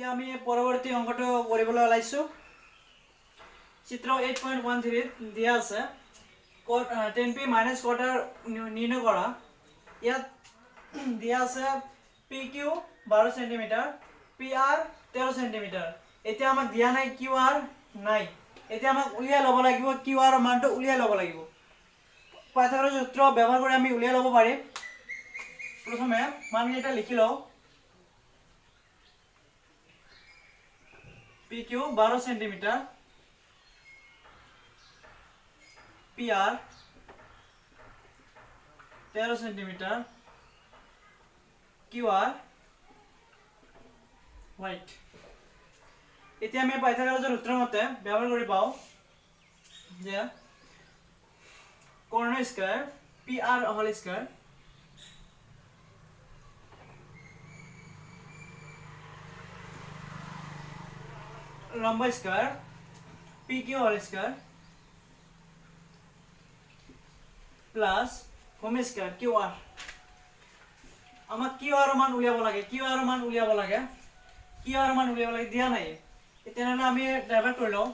এতিয়া আমি পৰৱৰ্তী অংকটো কৰিবলৈ ওলাইছো। চিত্ৰ 8.13 দিয়া আছে tan p minus quarter নিৰ্ণয় কৰা। ইয়াত দিয়া আছে pq 12 cm, pr 13 cm। এতিয়া আমাক দিয়া নাই qr নাই। এতিয়া আমাক উলিয়াই ল'ব লাগিব qr মানটো উলিয়াই ল'ব লাগিব। পাইথাগোৰাছ সূত্ৰ ব্যৱহাৰ কৰি আমি উলিয়াই ল'ব পাৰিম। প্ৰথমে মানকেইটা লিখি লওঁ। PQ 12 cm, PR 13 cm, QR white। এতিয়া আমি পাইথাগোৰাছৰ সূত্ৰ মতে ব্যৱহাৰ কৰি পাওঁ যে কৰ্ণ স্কয়াৰ PR হোল স্কয়াৰ লম্ব square PQ whole square plus ভূমি স্কয়াৰ QR। আমাক QR মান উলিয়াব লাগে, QR মান উলিয়াব লাগে, QR মান উলিয়াব লাগে, দিয়া নাই। তেনেহলে আমি ডাইভাৰ্ট কৰি লওঁ।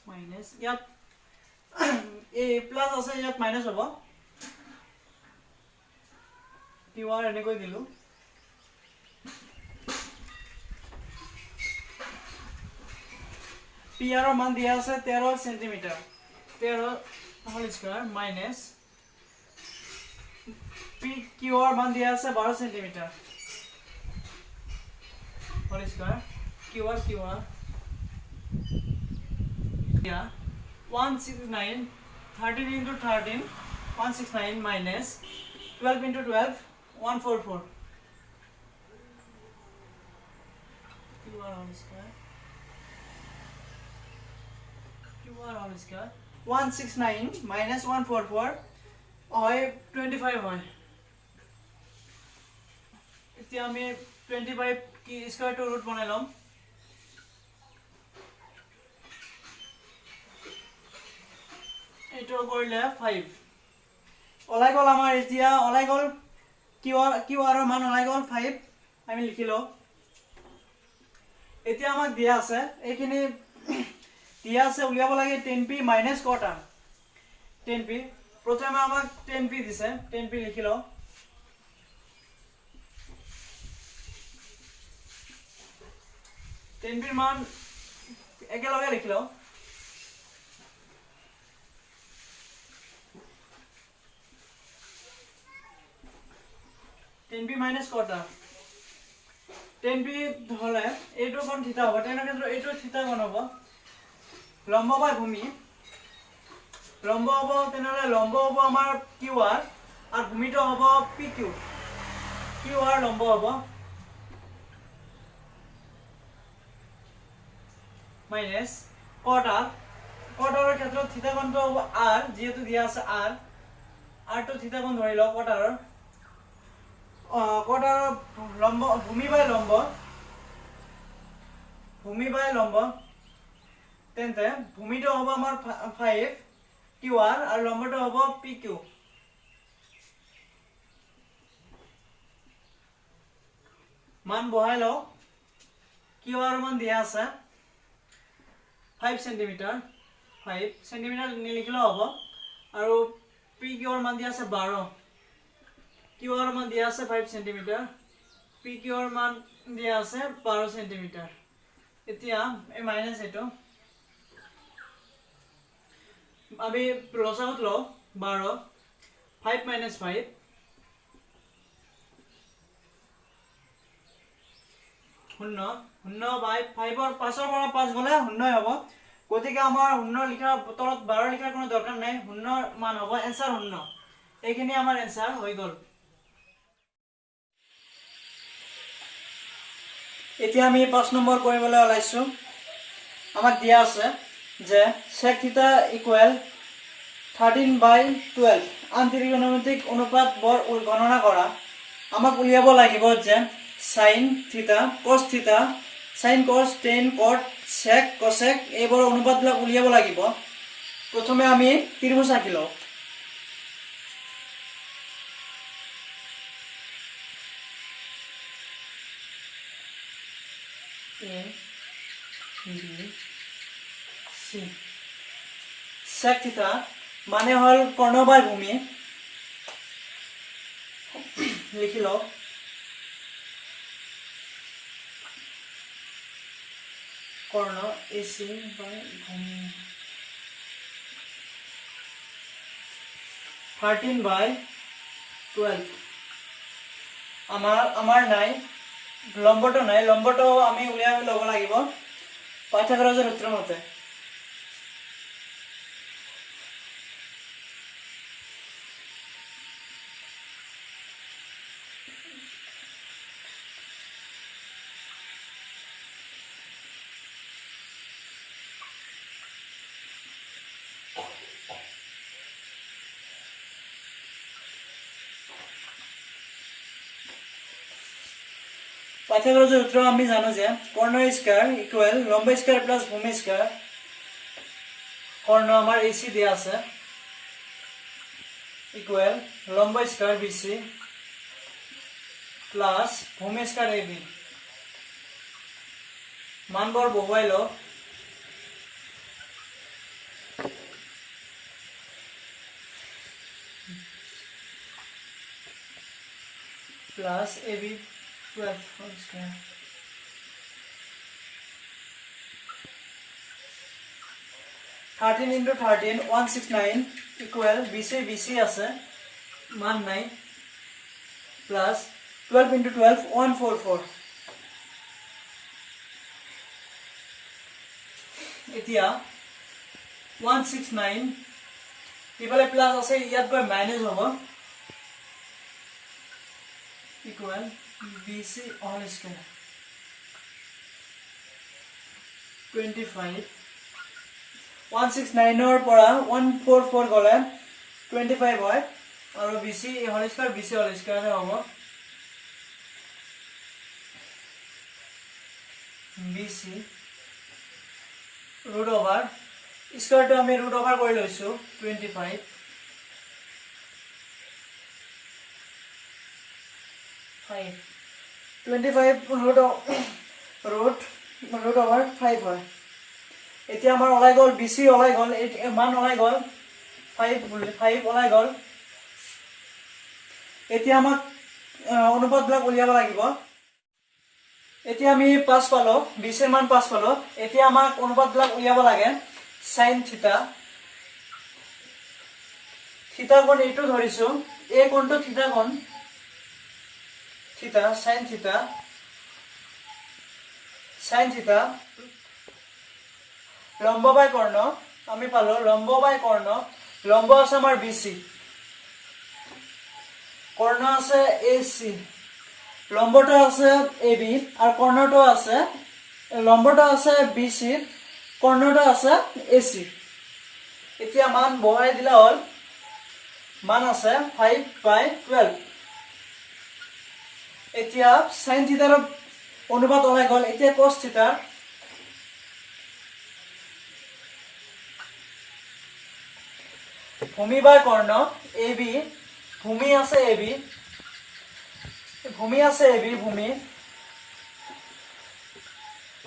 মাইনাস ইয়াত এই প্লাস আছে, ইয়াত মাইনাস হ'ব। QR এনেকৈ দিলো। PR মান দিয়া আছে 13 cm, 13 whole square minus PQ মান দিয়া আছে 12 cm হোল স্কয়ার QR या 169 13 into 13 169 minus 12 into 12 144 QR whole square 169 minus 144 হয় 25 হয়। এতিয়া আমি 25 কি স্কয়ার টু রুট বনাই লম। এটো কৰিলে 5 ওলাই গল। আমাৰ এতিয়া ওলাই গল কিউআৰ মান ওলাই গল 5। আমি লিখিলো। এতিয়া আমাক দিয়া আছে এইখিনি দিয়া আছে উলিয়াব লাগে tan p minus quarter। tan p প্ৰথমে আমাক tan p দিছে, tan p লিখিলো। tan p মান একেলগে লিখিলো। tan p minus quarter tan p হলে এইটো কোণ থিতা হ'ব, তেনে ক্ষেত্ৰত এইটো থিতা কোণ হ'ব। লম্ব বাই ভূমি লম্ব হ'ব, তেনেহলে লম্ব হ'ব আমাৰ QR আৰ ভূমিটো হ'ব PQ। QR লম্ব হ'ব মাইনাস কটাৰৰ ক্ষেত্ৰত থিতা কোণটো হ'ব R, যেহেতু দিয়া আছে R টো থিতা কোণ ধৰি লও। কটাৰৰ লম্ব ভূমি বাই লম্ব তেন্তে ভূমিটো হ'ব আমাৰ 5 QR আর লম্বটো হ'ব PQ। মান বহাই লও। QR মান দিয়া আছে 5 cm, 5 cm নিলিখিলেও হ'ব। আৰু PQ মান দিয়া আছে 12। QR মান দিয়া আছে 5 cm, PQ মান দিয়া আছে 12 cm। এতিয়া এই মাইনাস এটো আমি লসাগুত লও 12 5 minus 5 শূন্য শূন্য বাই 5 ৰ 5 ৰ পৰা 5 গলে শূন্যই হ'ব। গতিকে আমাৰ শূন্য লিখাৰ তলত 12 লিখাৰ কোনো দৰকাৰ নাই। শূন্য মান হ'ব এনসাৰ শূন্য। এইখিনি আমাৰ এনসাৰ হৈ গল। এতিয়া আমি 5 নম্বৰ কৰিবলৈ ওলাইছো। আমাক দিয়া আছে যে sec θ ইকুয়াল 13/12 আন্তঃত্রিকোণমিতিক অনুপাত বৰ গণনা কৰা। আমাক উলিয়াব লাগিব যে sin θ cos θ sin cos tan cot sec cosec এইবোৰ অনুপাতবিলাক উলিয়াব লাগিব। প্ৰথমে আমি ত্ৰিভুজ আঁকি লওঁ। A B C sec theta মানে হল কর্ণ বাই ভূমি লিখি লওক কর্ণ AC বাই ভূমি 13 বাই 12 আমার নাই লম্বটো নাই লম্বটো আমি উলিয়াই লব লাগিব পাইথাগোৰাছৰ সূত্ৰ মতে পাইথাগোৰাছৰ সূত্ৰ আমি জানো যে কৰ্ণ স্কয়াৰ ইকুৱেল লম্ব স্কয়াৰ প্লাস ভূমি স্কয়াৰ কৰ্ণ আমাৰ AC দিয়া আছে ইকুৱেল লম্ব স্কয়াৰ BC প্লাস ভূমি স্কয়াৰ AB মানবোৰ বহুৱাই ল plus AB 12 whole square 13 into 13 169 equal BC আছে মান নাই plus 12 into 12 144 এতিয়া 169 ইফালে প্লাস আছে ইয়াত গৈ মাইনাস হ'ব equal BC all square 25 169 or পৰা 144 গলে 25 হয় আৰু BC whole square হ'ব BC root over square টো আমি root over কৰি লৈছো 25 5 25 root over 5 হয় এতিয়া আমাৰ ওলাই গল BC ওলাই গল মান ওলাই গল 5 ওলাই গল এতিয়া আমাক অনুপাতবিলাক উলিয়াব লাগিব এতিয়া আমি 5 পালো BC ৰ মান 5 পালো এতিয়া আমাক অনুপাতবিলাক উলিয়াব লাগে sin থিটা থিটা কোণ এইটো ধৰিছো এই কোণটো থিটা কোণ থিটা sin থিটা লম্ব বাই কর্ণ আমি পালো লম্ব বাই কর্ণ লম্ব আছে আমার BC কর্ণ আছে AC লম্বটো আছে AB আর কর্ণটো আছে লম্বটো আছে BC কর্ণটো আছে AC এতিয়া মান বহাই দিলা হল মান আছে 5/12 এতিয়া sin থিটাৰ অনুপাত ওলাই গল এতিয়া cos থিটা ভূমি বাই কর্ণ AB ভূমি আছে AB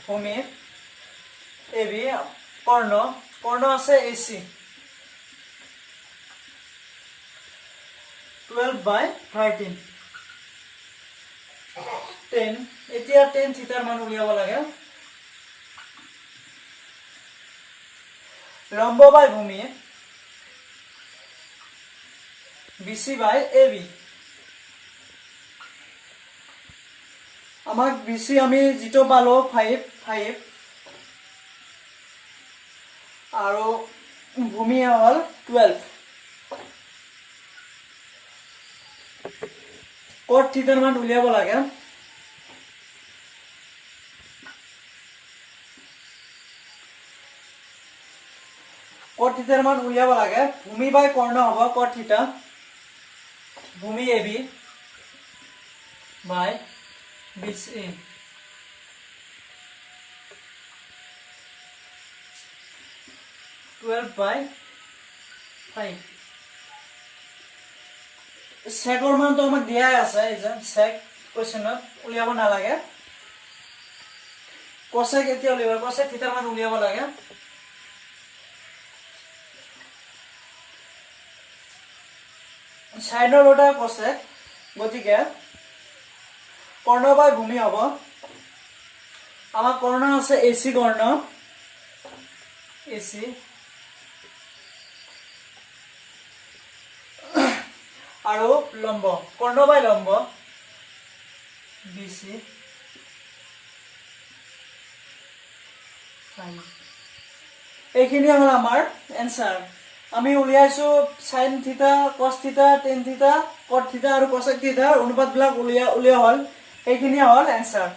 ভূমি AB কর্ণ আছে AC 12/13 10 এতিয়া 10 থিটাৰ মান উলিয়াব লাগে লম্ব বাই ভূমি BC বাই AB আমাক BC আমি যেটো পালো 5 আৰু ভূমি হল 12 cot থিটাৰ মান উলিয়াব লাগে cot থিটাৰ মান উলিয়াব লাগে ভূমি বাই কৰ্ণ হ'ব cot থিটা ভূমি AB বাই BC 12/5 সেকৰ মানটো আমাক দিয়াই আছে এই যে সেক কোৱেশ্চনত উলিয়াব নালাগে কচেক এতিয়া উলিয়াব কচেক থিতা মান উলিয়াব লাগে সাইনৰ ওটা কচেক গতিকে কৰ্ণ বাই ভূমি হ'ব আমাৰ কৰ্ণ আছে এসি কৰ্ণ এসি আৰু লম্ব কৰ্ণ বাই লম্ব বিসি এইখিনি হ'ল আমাৰ এনসাৰ আমি উলিয়াইছো sin থিতা cos থিতা tan থিতা cot থিতা আৰু cosec থিতা অনুপাতবিলাক উলিয়া হ'ল এইখিনি হ'ল এনসাৰ